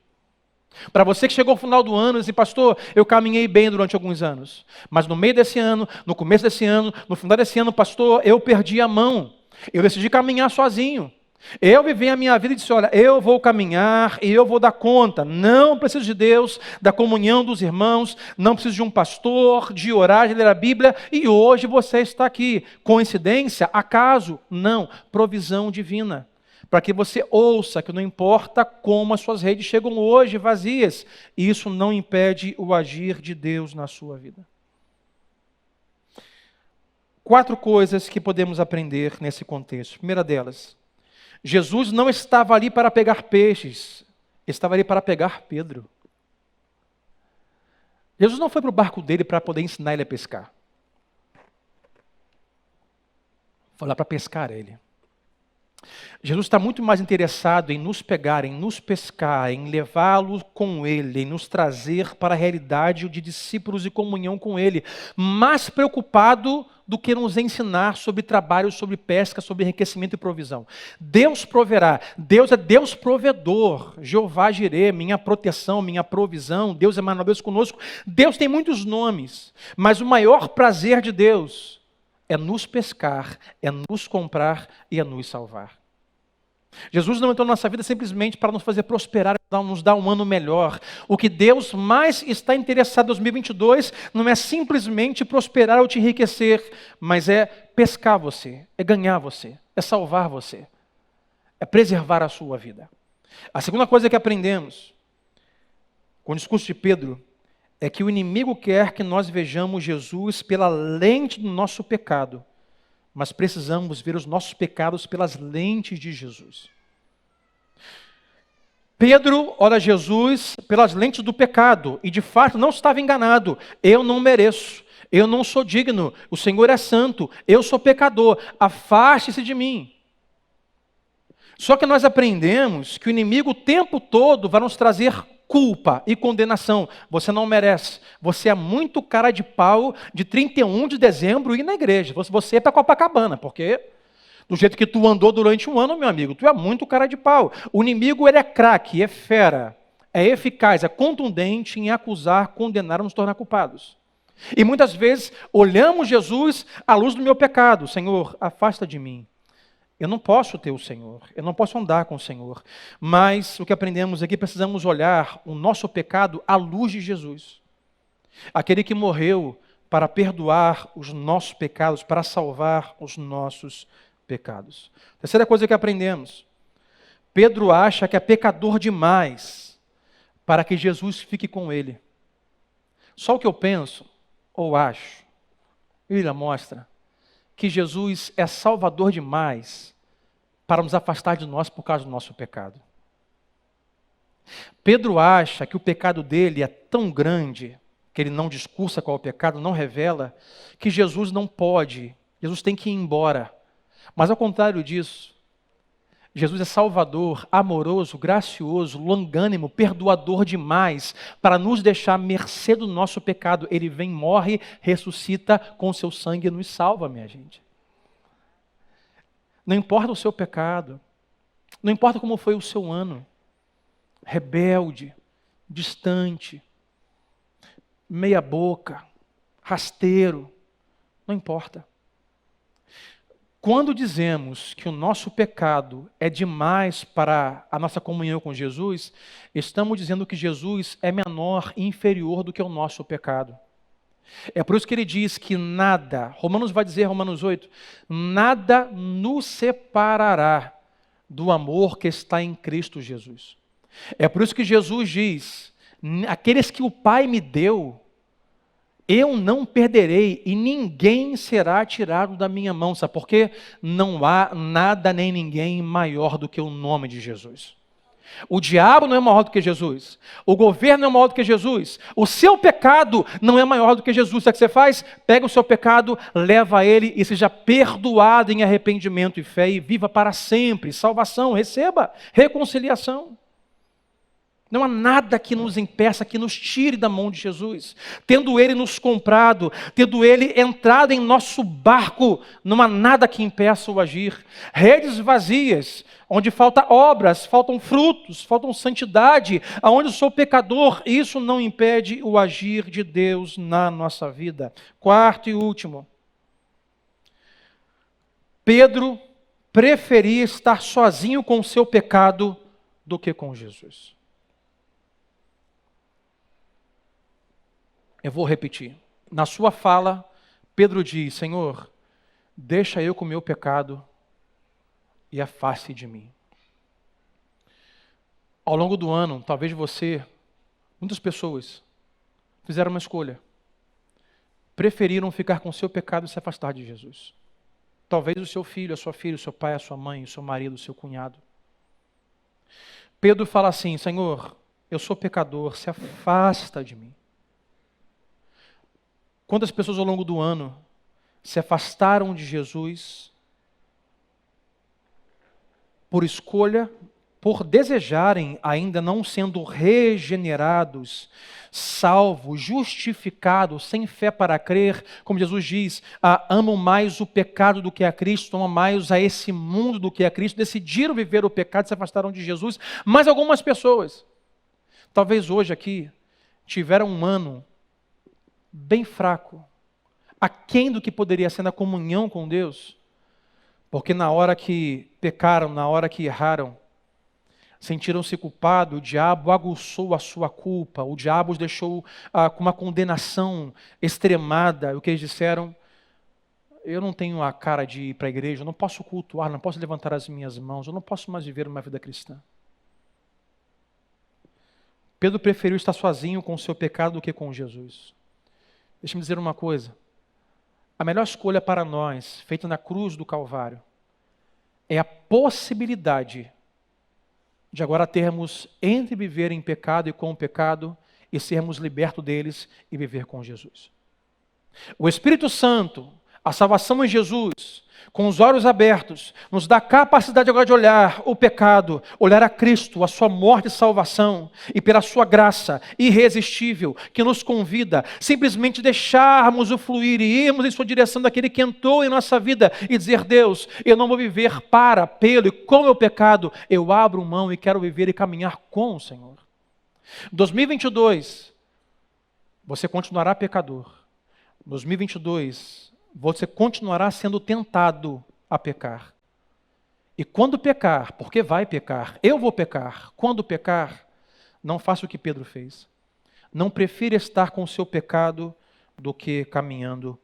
Para você que chegou ao final do ano e disse: pastor, eu caminhei bem durante alguns anos, mas no meio desse ano, no começo desse ano, no final desse ano, pastor, eu perdi a mão. Eu decidi caminhar sozinho. Eu vivi a minha vida e disse: olha, eu vou caminhar e eu vou dar conta. Não preciso de Deus, da comunhão dos irmãos, não preciso de um pastor, de orar, de ler a Bíblia, e hoje você está aqui. Coincidência? Acaso? Não. Provisão divina. Para que você ouça que não importa como as suas redes chegam hoje vazias, isso não impede o agir de Deus na sua vida. 4 coisas que podemos aprender nesse contexto. Primeira delas, Jesus não estava ali para pegar peixes, estava ali para pegar Pedro. Jesus não foi para o barco dele para poder ensinar ele a pescar. Foi lá para pescar ele. Jesus está muito mais interessado em nos pegar, em nos pescar, em levá-lo com Ele, em nos trazer para a realidade de discípulos e comunhão com Ele, mais preocupado do que nos ensinar sobre trabalho, sobre pesca, sobre enriquecimento e provisão. Deus proverá, Deus é Deus provedor, Jeová Jirê, minha proteção, minha provisão, Deus é maravilhoso conosco. Deus tem muitos nomes, mas o maior prazer de Deus é nos pescar, é nos comprar e é nos salvar. Jesus não entrou na nossa vida simplesmente para nos fazer prosperar, nos dar um ano melhor. O que Deus mais está interessado em 2022 não é simplesmente prosperar ou te enriquecer, mas é pescar você, é ganhar você, é salvar você, é preservar a sua vida. A segunda coisa que aprendemos com o discurso de Pedro é que o inimigo quer que nós vejamos Jesus pela lente do nosso pecado, mas precisamos ver os nossos pecados pelas lentes de Jesus. Pedro olha Jesus pelas lentes do pecado e de fato não estava enganado. Eu não mereço, eu não sou digno, o Senhor é santo, eu sou pecador, afaste-se de mim. Só que nós aprendemos que o inimigo o tempo todo vai nos trazer culpa e condenação. Você não merece. Você é muito cara de pau de 31 de dezembro ir na igreja. Você é para Copacabana, porque do jeito que tu andou durante um ano, meu amigo, tu é muito cara de pau. O inimigo, ele é craque, é fera, é eficaz, é contundente em acusar, condenar, nos tornar culpados. E muitas vezes olhamos Jesus à luz do meu pecado. Senhor, afasta de mim. Eu não posso ter o Senhor, eu não posso andar com o Senhor. Mas o que aprendemos aqui, precisamos olhar o nosso pecado à luz de Jesus. Aquele que morreu para perdoar os nossos pecados, para salvar os nossos pecados. Terceira coisa que aprendemos. Pedro acha que é pecador demais para que Jesus fique com ele. Só o que eu penso, ou acho, Bíblia mostra que Jesus é salvador demais para nos afastar de nós por causa do nosso pecado. Pedro acha que o pecado dele é tão grande, que ele não discursa qual é o pecado, não revela, que Jesus não pode Jesus tem que ir embora. Mas ao contrário disso, Jesus é salvador, amoroso, gracioso, longânimo, perdoador demais, para nos deixar à mercê do nosso pecado. Ele vem, morre, ressuscita, com seu sangue nos salva, minha gente. Não importa o seu pecado, não importa como foi o seu ano, rebelde, distante, meia boca, rasteiro, não importa. Quando dizemos que o nosso pecado é demais para a nossa comunhão com Jesus, estamos dizendo que Jesus é menor e inferior do que o nosso pecado. É por isso que ele diz que nada, Romanos vai dizer, Romanos 8, nada nos separará do amor que está em Cristo Jesus. É por isso que Jesus diz, aqueles que o Pai me deu, eu não perderei e ninguém será tirado da minha mão. Sabe por quê? Não há nada nem ninguém maior do que o nome de Jesus. O diabo não é maior do que Jesus. O governo não é maior do que Jesus. O seu pecado não é maior do que Jesus. Sabe o que você faz? Pega o seu pecado, leva ele e seja perdoado em arrependimento e fé e viva para sempre. Salvação, receba reconciliação. Não há nada que nos impeça, que nos tire da mão de Jesus. Tendo Ele nos comprado, tendo Ele entrado em nosso barco, não há nada que impeça o agir. Redes vazias, onde falta obras, faltam frutos, faltam santidade, aonde eu sou pecador, isso não impede o agir de Deus na nossa vida. Quarto e último. Pedro preferia estar sozinho com o seu pecado do que com Jesus. Eu vou repetir. Na sua fala, Pedro diz, Senhor, deixa eu com o meu pecado e afaste de mim. Ao longo do ano, talvez você, muitas pessoas, fizeram uma escolha. Preferiram ficar com o seu pecado e se afastar de Jesus. Talvez o seu filho, a sua filha, o seu pai, a sua mãe, o seu marido, o seu cunhado. Pedro fala assim, Senhor, eu sou pecador, se afasta de mim. Quantas pessoas ao longo do ano se afastaram de Jesus por escolha, por desejarem, ainda não sendo regenerados, salvos, justificados, sem fé para crer, como Jesus diz, amam mais o pecado do que a Cristo, amam mais a esse mundo do que a Cristo, decidiram viver o pecado e se afastaram de Jesus. Mas algumas pessoas, talvez hoje aqui, tiveram um ano bem fraco, aquém do que poderia ser na comunhão com Deus, porque na hora que pecaram, na hora que erraram, sentiram-se culpados, o diabo aguçou a sua culpa, o diabo os deixou com uma condenação extremada. O que eles disseram? Eu não tenho a cara de ir para a igreja, eu não posso cultuar, não posso levantar as minhas mãos, eu não posso mais viver uma vida cristã. Pedro preferiu estar sozinho com o seu pecado do que com Jesus. Deixa-me dizer uma coisa. A melhor escolha para nós, feita na cruz do Calvário, é a possibilidade de agora termos entre viver em pecado e com o pecado e sermos libertos deles e viver com Jesus. O Espírito Santo, a salvação em Jesus, com os olhos abertos, nos dá a capacidade agora de olhar o pecado, olhar a Cristo, a sua morte e salvação, e pela sua graça irresistível, que nos convida simplesmente deixarmos o fluir e irmos em sua direção daquele que entrou em nossa vida e dizer, Deus, eu não vou viver para, pelo e com o meu pecado, eu abro mão e quero viver e caminhar com o Senhor. 2022, você continuará pecador. 2022, você continuará sendo tentado a pecar. E quando pecar, porque vai pecar, eu vou pecar. Quando pecar, não faça o que Pedro fez. Não prefira estar com o seu pecado do que caminhando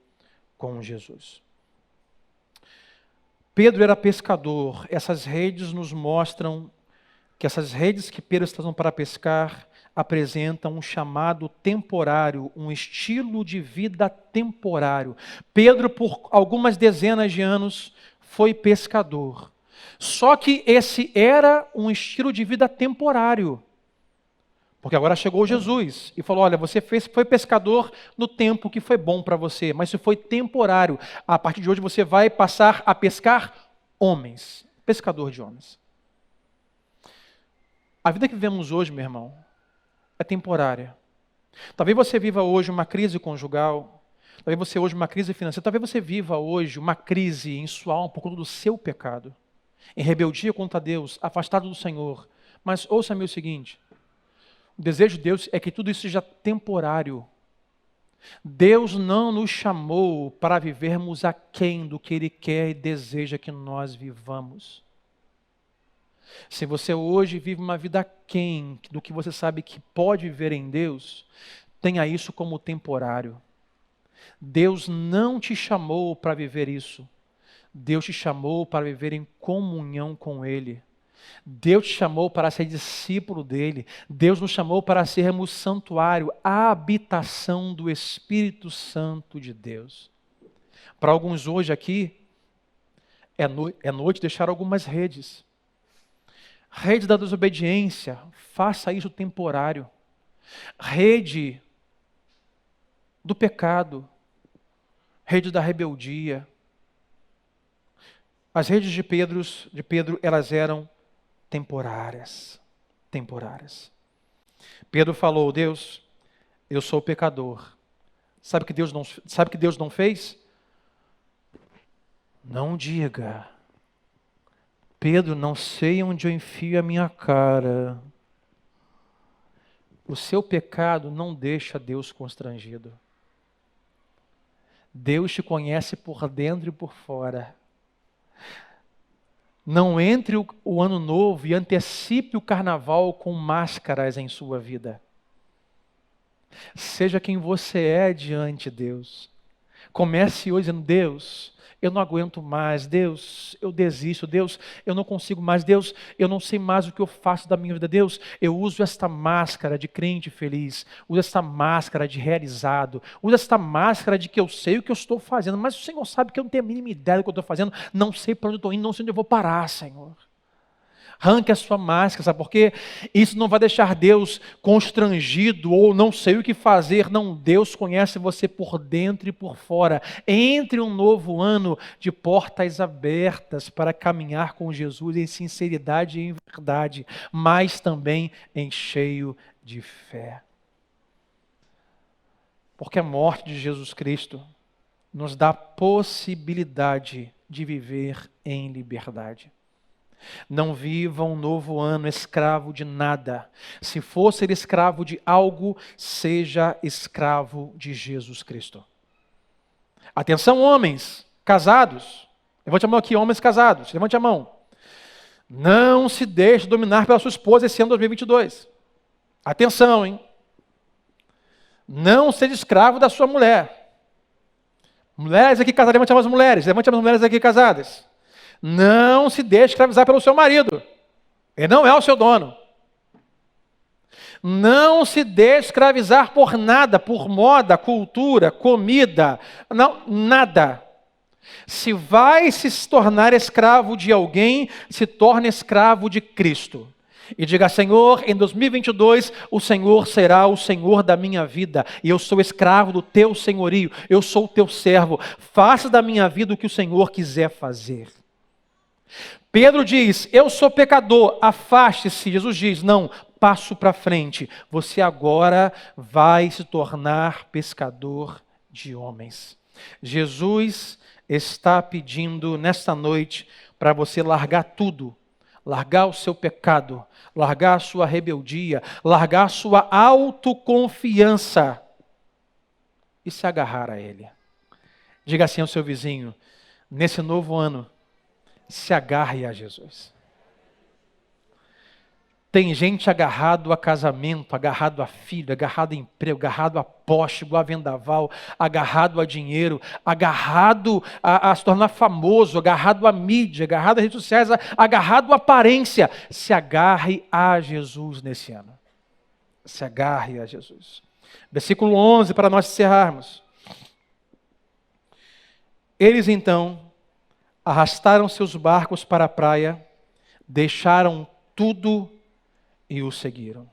com Jesus. Pedro era pescador. Essas redes nos mostram que essas redes que Pedro está usando para pescar apresentam um chamado temporário, um estilo de vida temporário. Pedro, por algumas dezenas de anos, foi pescador. Só que esse era um estilo de vida temporário. Porque agora chegou Jesus e falou, olha, você foi pescador no tempo que foi bom para você, mas isso foi temporário. A partir de hoje você vai passar a pescar homens, pescador de homens. A vida que vivemos hoje, meu irmão, é temporária. Talvez você viva hoje uma crise conjugal, talvez você hoje uma crise financeira, talvez você viva hoje uma crise em sua alma por conta do seu pecado, em rebeldia contra Deus, afastado do Senhor. Mas ouça-me o seguinte, o desejo de Deus é que tudo isso seja temporário. Deus não nos chamou para vivermos aquém do que Ele quer e deseja que nós vivamos. Se você hoje vive uma vida aquém do que você sabe que pode viver em Deus, tenha isso como temporário. Deus não te chamou para viver isso. Deus te chamou para viver em comunhão com Ele. Deus te chamou para ser discípulo dEle. Deus nos chamou para sermos santuário, a habitação do Espírito Santo de Deus. Para alguns hoje aqui, é noite de deixar algumas redes. Rede da desobediência, faça isso temporário. Rede do pecado, rede da rebeldia. As redes de Pedro, elas eram temporárias. Temporárias. Pedro falou, Deus, eu sou pecador. Sabe o que Deus não fez? Não diga. Pedro, não sei onde eu enfio a minha cara. O seu pecado não deixa Deus constrangido. Deus te conhece por dentro e por fora. Não entre o ano novo e antecipe o carnaval com máscaras em sua vida. Seja quem você é diante de Deus. Comece hoje dizendo, Deus, eu não aguento mais, Deus, eu desisto, Deus, eu não consigo mais, Deus, eu não sei mais o que eu faço da minha vida, Deus, eu uso esta máscara de crente feliz, uso esta máscara de realizado, uso esta máscara de que eu sei o que eu estou fazendo, mas o Senhor sabe que eu não tenho a mínima ideia do que eu estou fazendo, não sei para onde eu estou indo, não sei onde eu vou parar, Senhor. Arranque a sua máscara, sabe por quê? Isso não vai deixar Deus constrangido ou não sei o que fazer. Não, Deus conhece você por dentro e por fora. Entre um novo ano de portas abertas para caminhar com Jesus em sinceridade e em verdade, mas também em cheio de fé. Porque a morte de Jesus Cristo nos dá a possibilidade de viver em liberdade. Não viva um novo ano escravo de nada. Se for ser escravo de algo, seja escravo de Jesus Cristo. Atenção, homens casados. Levante a mão aqui, homens casados. Levante a mão. Não se deixe dominar pela sua esposa esse ano 2022. Atenção, hein? Não seja escravo da sua mulher. Mulheres aqui casadas, levante a mão as mulheres. Levante as mulheres aqui casadas. Não se deixe escravizar pelo seu marido. Ele não é o seu dono. Não se deixe escravizar por nada, por moda, cultura, comida. Não, nada. Se vai se tornar escravo de alguém, se torne escravo de Cristo. E diga, Senhor, em 2022, o Senhor será o Senhor da minha vida. E eu sou escravo do teu senhorio. Eu sou o teu servo. Faça da minha vida o que o Senhor quiser fazer. Pedro diz, eu sou pecador, afaste-se. Jesus diz, não, passo para frente. Você agora vai se tornar pescador de homens. Jesus está pedindo nesta noite para você largar tudo. Largar o seu pecado, largar a sua rebeldia, largar a sua autoconfiança e se agarrar a Ele. Diga assim ao seu vizinho, nesse novo ano, se agarre a Jesus. Tem gente agarrado a casamento, agarrado a filho, agarrado a emprego, agarrado a poste, igual a vendaval, agarrado a dinheiro, agarrado a se tornar famoso, agarrado à mídia, agarrado às redes sociais, agarrado à aparência. Se agarre a Jesus nesse ano. Se agarre a Jesus. Versículo 11, para nós encerrarmos. Eles então arrastaram seus barcos para a praia, deixaram tudo e o seguiram.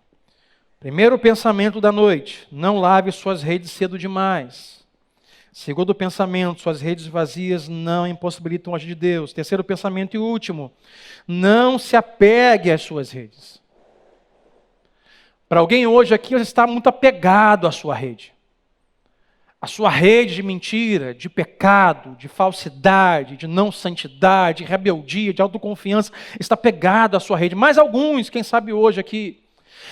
Primeiro pensamento da noite: não lave suas redes cedo demais. Segundo pensamento: suas redes vazias não impossibilitam o agir de Deus. Terceiro pensamento e último: não se apegue às suas redes. Para alguém hoje aqui, você está muito apegado à sua rede. A sua rede de mentira, de pecado, de falsidade, de não santidade, de rebeldia, de autoconfiança, está pegado à sua rede. Mais alguns, quem sabe hoje aqui,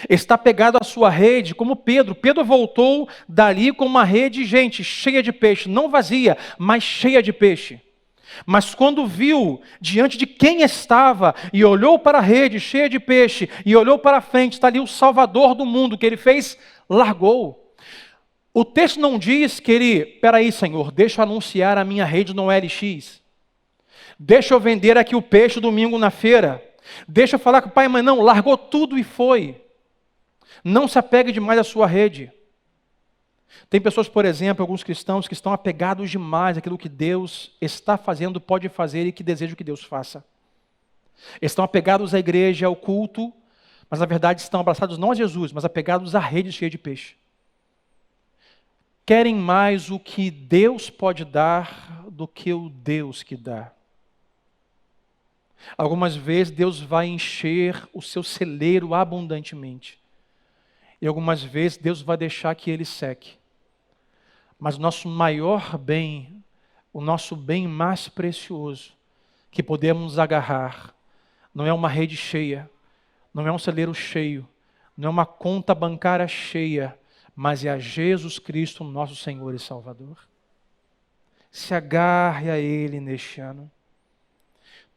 está pegado à sua rede, como Pedro. Pedro voltou dali com uma rede, gente, cheia de peixe, não vazia, mas cheia de peixe. Mas quando viu diante de quem estava e olhou para a rede cheia de peixe e olhou para a frente, está ali o Salvador do mundo, o que ele fez? Largou. O texto não diz que ele, peraí Senhor, deixa eu anunciar a minha rede no OLX. Deixa eu vender aqui o peixe domingo na feira. Deixa eu falar com o pai e mãe. Não, largou tudo e foi. Não se apegue demais à sua rede. Tem pessoas, por exemplo, alguns cristãos que estão apegados demais àquilo que Deus está fazendo, pode fazer e que desejam que Deus faça. Estão apegados à igreja, ao culto, mas na verdade estão abraçados não a Jesus, mas apegados à rede cheia de peixe. Querem mais o que Deus pode dar do que o Deus que dá. Algumas vezes Deus vai encher o seu celeiro abundantemente. E algumas vezes Deus vai deixar que ele seque. Mas o nosso maior bem, o nosso bem mais precioso, que podemos nos agarrar, não é uma rede cheia, não é um celeiro cheio, não é uma conta bancária cheia, mas é a Jesus Cristo, nosso Senhor e Salvador. Se agarre a Ele neste ano.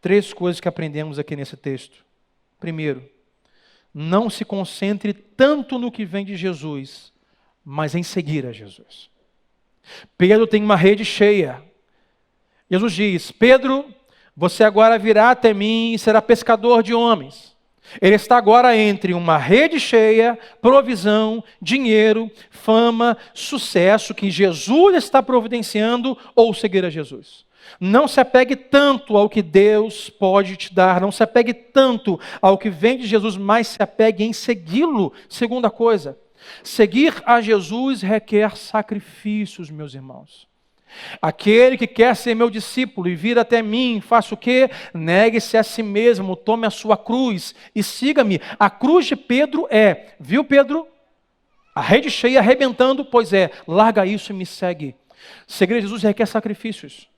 3 coisas que aprendemos aqui nesse texto. Primeiro, não se concentre tanto no que vem de Jesus, mas em seguir a Jesus. Pedro tem uma rede cheia. Jesus diz: Pedro, você agora virá até mim e será pescador de homens. Ele está agora entre uma rede cheia, provisão, dinheiro, fama, sucesso que Jesus está providenciando ou seguir a Jesus. Não se apegue tanto ao que Deus pode te dar, não se apegue tanto ao que vem de Jesus, mas se apegue em segui-lo. Segunda coisa, seguir a Jesus requer sacrifícios, meus irmãos. Aquele que quer ser meu discípulo e vir até mim, faça o quê? Negue-se a si mesmo, tome a sua cruz e siga-me. A cruz de Pedro é, viu Pedro? A rede cheia arrebentando, pois é, larga isso e me segue. Seguir a Jesus requer sacrifícios.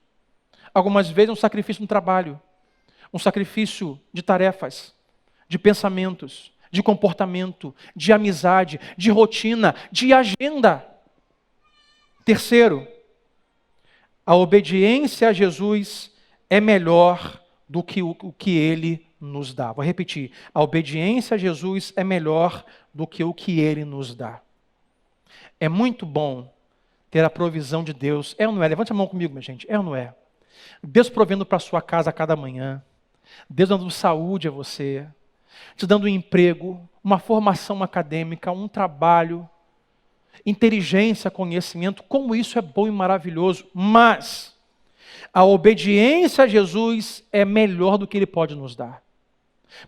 Algumas vezes um sacrifício no trabalho, um sacrifício de tarefas, de pensamentos, de comportamento, de amizade, de rotina, de agenda. Terceiro, a obediência a Jesus é melhor do que o que Ele nos dá. Vou repetir. A obediência a Jesus é melhor do que o que Ele nos dá. É muito bom ter a provisão de Deus. É ou não é? Levante a mão comigo, minha gente. É ou não é? Deus provendo para a sua casa a cada manhã. Deus dando saúde a você. Te dando um emprego, uma formação acadêmica, um trabalho, inteligência, conhecimento, como isso é bom e maravilhoso, mas a obediência a Jesus é melhor do que Ele pode nos dar.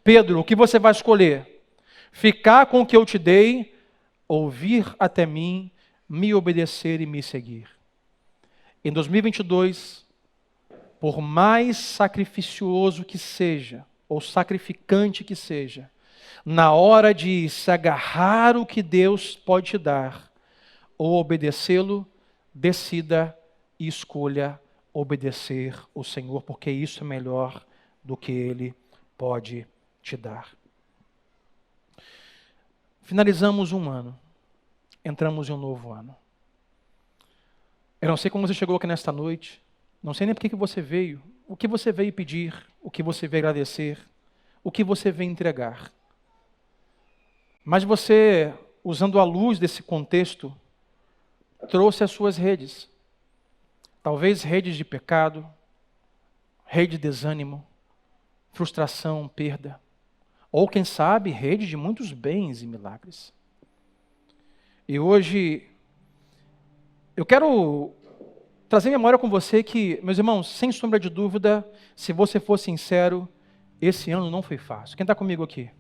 Pedro, o que você vai escolher? Ficar com o que eu te dei, ou vir até mim, me obedecer e me seguir? Em 2022, por mais sacrificioso que seja, ou sacrificante que seja, na hora de se agarrar o que Deus pode te dar, ou obedecê-lo, decida e escolha obedecer o Senhor, porque isso é melhor do que Ele pode te dar. Finalizamos um ano, entramos em um novo ano. Eu não sei como você chegou aqui nesta noite, não sei nem por que você veio, o que você veio pedir, o que você veio agradecer, o que você veio entregar. Mas você, usando a luz desse contexto, trouxe as suas redes. Talvez redes de pecado, rede de desânimo, frustração, perda. Ou quem sabe, rede de muitos bens e milagres. E hoje, eu quero trazer memória com você que, meus irmãos, sem sombra de dúvida, se você for sincero, esse ano não foi fácil. Quem está comigo aqui?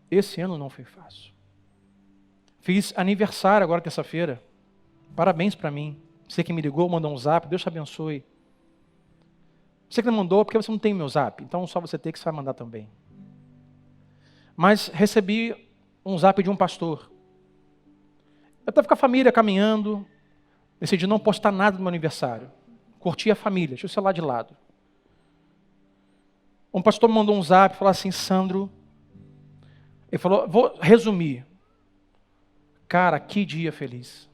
Esse ano não foi fácil. Fiz aniversário agora terça-feira. Parabéns para mim. Você que me ligou, mandou um zap, Deus te abençoe. Você que não mandou, porque você não tem o meu zap, então só você tem que vai mandar também. Mas recebi um zap de um pastor. Eu estava com a família caminhando, decidi não postar nada no meu aniversário. Curti a família, deixa o celular de lado. Um pastor me mandou um zap, falou assim, Sandro, ele falou, vou resumir. Cara, que dia feliz.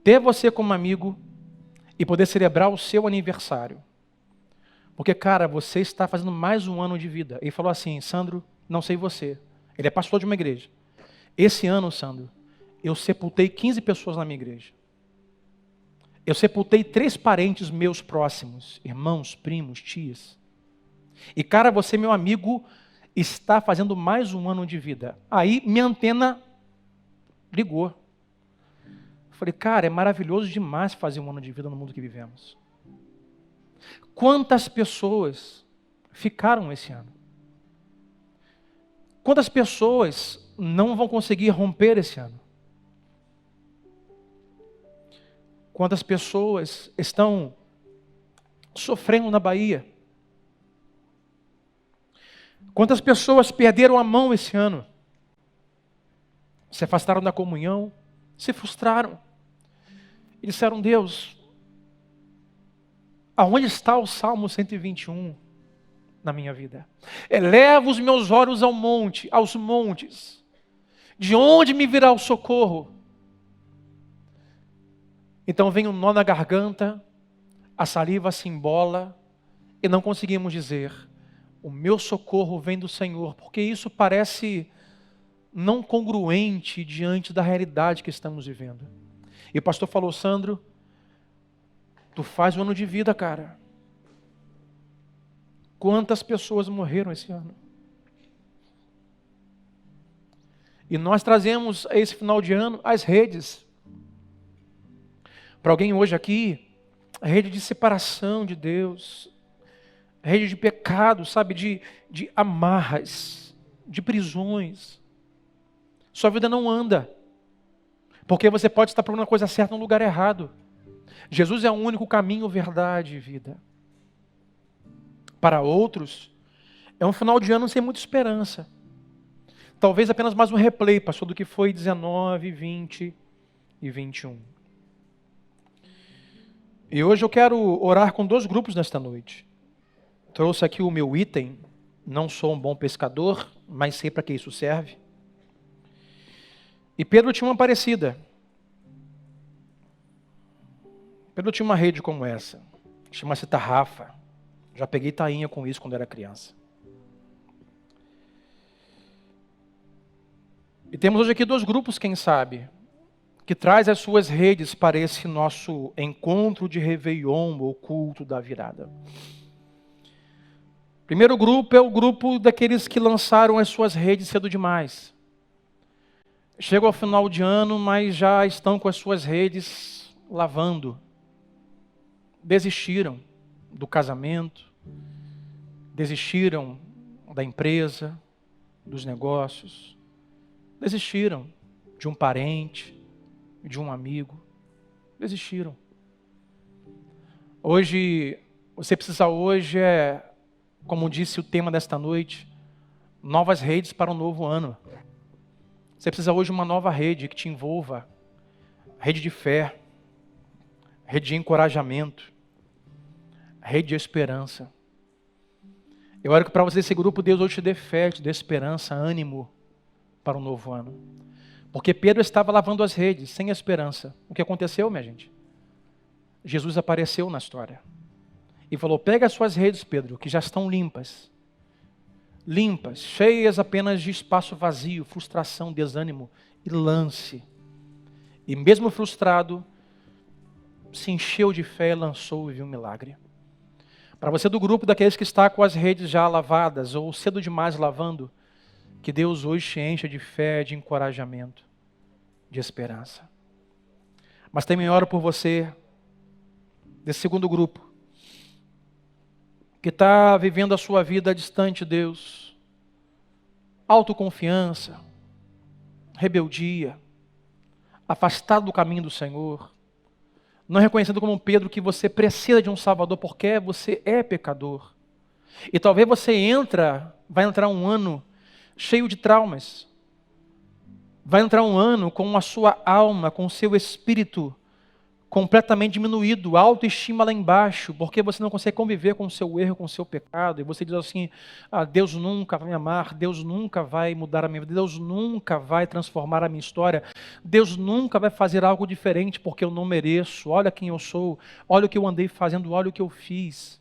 Ter você como amigo e poder celebrar o seu aniversário. Porque, cara, você está fazendo mais um ano de vida. Ele falou assim, Sandro, não sei você. Ele é pastor de uma igreja. Esse ano, Sandro, eu sepultei 15 pessoas na minha igreja. Eu sepultei 3 parentes meus próximos, irmãos, primos, tias. E, cara, você, meu amigo, está fazendo mais um ano de vida. Aí, minha antena ligou. Eu falei, cara, é maravilhoso demais fazer um ano de vida no mundo que vivemos. Quantas pessoas ficaram esse ano? Quantas pessoas não vão conseguir romper esse ano? Quantas pessoas estão sofrendo na Bahia? Quantas pessoas perderam a mão esse ano? Se afastaram da comunhão, se frustraram. E disseram, Deus, aonde está o Salmo 121 na minha vida? Eleva os meus olhos aos montes. De onde me virá o socorro? Então vem um nó na garganta, a saliva se embola e não conseguimos dizer, o meu socorro vem do Senhor, porque isso parece não congruente diante da realidade que estamos vivendo. E o pastor falou, Sandro, tu faz um ano de vida, cara. Quantas pessoas morreram esse ano? E nós trazemos a esse final de ano as redes. Para alguém hoje aqui, a rede de separação de Deus, a rede de pecado, sabe, de amarras, de prisões. Sua vida não anda, porque você pode estar procurando a coisa certa no lugar errado. Jesus é o único caminho, verdade e vida. Para outros, é um final de ano sem muita esperança. Talvez apenas mais um replay, pastor, do que foi 19, 20 e 21. E hoje eu quero orar com 2 grupos nesta noite. Trouxe aqui o meu item, não sou um bom pescador, mas sei para que isso serve. E Pedro tinha uma parecida. Pedro tinha uma rede como essa, chama-se tarrafa. Já peguei tainha com isso quando era criança. E temos hoje aqui 2 grupos, quem sabe, que traz as suas redes para esse nosso encontro de Réveillon, ou culto da virada. Primeiro grupo é o grupo daqueles que lançaram as suas redes cedo demais. Chegam ao final de ano, mas já estão com as suas redes lavando. Desistiram do casamento, desistiram da empresa, dos negócios, desistiram de um parente, de um amigo, desistiram. Hoje, você precisa hoje como disse o tema desta noite, novas redes para um novo ano. Você precisa hoje de uma nova rede que te envolva, rede de fé, rede de encorajamento, rede de esperança. Eu oro que para você esse grupo, Deus hoje te dê fé, te dê esperança, ânimo para um novo ano. Porque Pedro estava lavando as redes, sem esperança. O que aconteceu, minha gente? Jesus apareceu na história. E falou, pega as suas redes, Pedro, que já estão limpas. Limpas, cheias apenas de espaço vazio, frustração, desânimo. E lance. E mesmo frustrado, se encheu de fé, lançou e viu um milagre. Para você do grupo daqueles que está com as redes já lavadas, ou cedo demais lavando, que Deus hoje te encha de fé, de encorajamento, de esperança. Mas também oro por você, desse segundo grupo, que está vivendo a sua vida distante de Deus, autoconfiança, rebeldia, afastado do caminho do Senhor, não reconhecendo como Pedro que você precisa de um Salvador porque você é pecador. E talvez você vai entrar um ano cheio de traumas. Vai entrar um ano com a sua alma, com o seu espírito completamente diminuído, autoestima lá embaixo, porque você não consegue conviver com o seu erro, com o seu pecado, e você diz assim, Deus nunca vai me amar, Deus nunca vai mudar a minha vida, Deus nunca vai transformar a minha história, Deus nunca vai fazer algo diferente porque eu não mereço, olha quem eu sou, olha o que eu andei fazendo, olha o que eu fiz.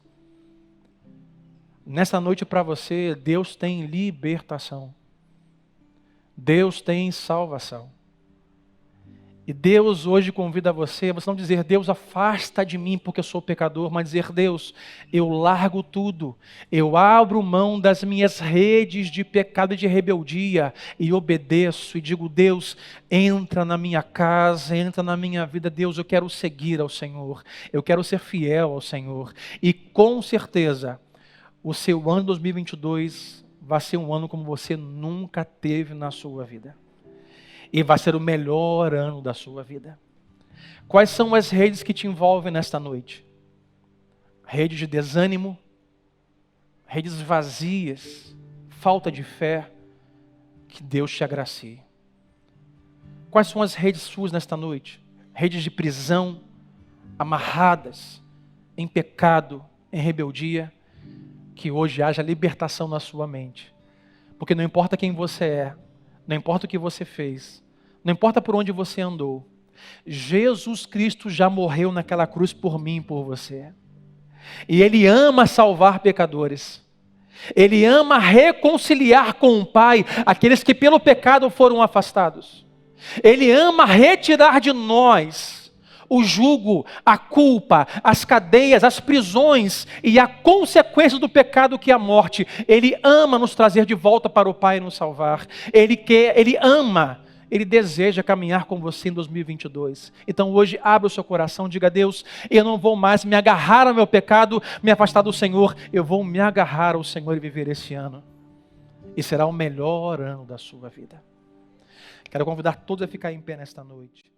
Nessa noite para você, Deus tem libertação, Deus tem salvação. E Deus hoje convida você não dizer, Deus, afasta de mim porque eu sou pecador, mas dizer, Deus, eu largo tudo, eu abro mão das minhas redes de pecado e de rebeldia e obedeço e digo, Deus, entra na minha casa, entra na minha vida, Deus, eu quero seguir ao Senhor, eu quero ser fiel ao Senhor. E com certeza, o seu ano 2022 vai ser um ano como você nunca teve na sua vida. E vai ser o melhor ano da sua vida. Quais são as redes que te envolvem nesta noite? Redes de desânimo, redes vazias, falta de fé, que Deus te agracie. Quais são as redes suas nesta noite? Redes de prisão, amarradas, em pecado, em rebeldia, que hoje haja libertação na sua mente. Porque não importa quem você é, não importa o que você fez, não importa por onde você andou, Jesus Cristo já morreu naquela cruz por mim e por você. E Ele ama salvar pecadores. Ele ama reconciliar com o Pai aqueles que pelo pecado foram afastados. Ele ama retirar de nós o jugo, a culpa, as cadeias, as prisões e a consequência do pecado que é a morte. Ele ama nos trazer de volta para o Pai e nos salvar. Ele ama, Ele deseja caminhar com você em 2022. Então hoje abre o seu coração, diga a Deus, eu não vou mais me agarrar ao meu pecado, me afastar do Senhor, eu vou me agarrar ao Senhor e viver esse ano. E será o melhor ano da sua vida. Quero convidar todos a ficar em pé nesta noite.